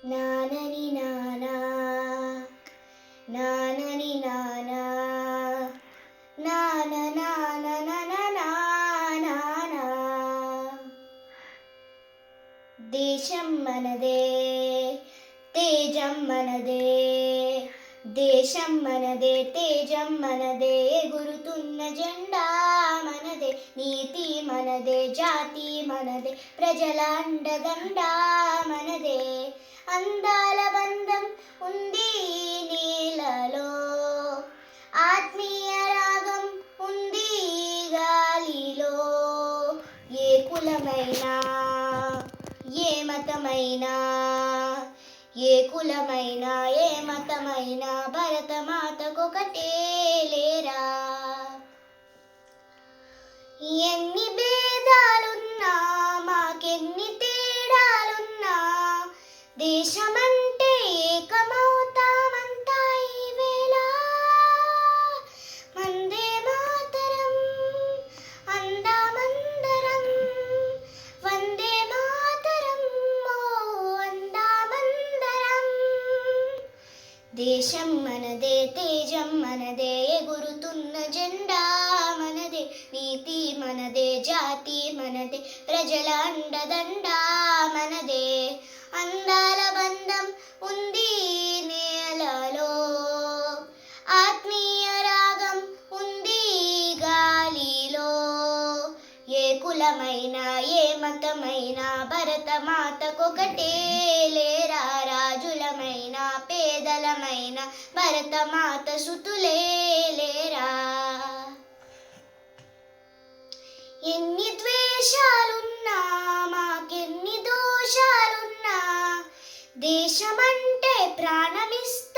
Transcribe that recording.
నానని నానా నానని నానా నాన నాన నానా. దేశం మనదే తేజం మనదే, దేశం మనదే తేజం మనదే, ఎగురుతున్న జెండా మనదే, నీతి మనదే జాతి మనదే, ప్రజల అండదండ మనదే. అందాల బంధం ఉంది ఈ నేలలో, ఆత్మీయ రాగం ఉంది ఈ గాలిలో. ఏ కులమైనా ఏ మతమైనా, ఏ కులమైనా ఏ మతమైనా, భరతమాతకొకటే లేరా. ఎన్ని భేదాలున్నా మాకెన్ని తేడాలున్నా, దేశమంటే ఏకమవుతామంతా ఈ వేళ. వందే మాతరం అందామందరం, వందే మాతరం ఓ అందామందరం. దేశం మనదే తేజం మనదే, ఎగురుతున్న జెండా మనదే, నీతి మనదే జాతి మనదే, ప్రజల అండదండ మనదే. అందాల బంధం ఉంది ఈ నేలలో, ఆత్మీయ రాగం ఉంది ఈ గాలిలో. ఏ కులమైనా ఏ మతమైనా, భరతమాతకొకటే లేరా. రాజులమైన పేదలమైన, భరతమాత సుతులే లేరా. ఎన్ని ద్వేషాలున్నా మాకెన్ని దోషాలున్నా, దేశమంటే ప్రాణమిస్తా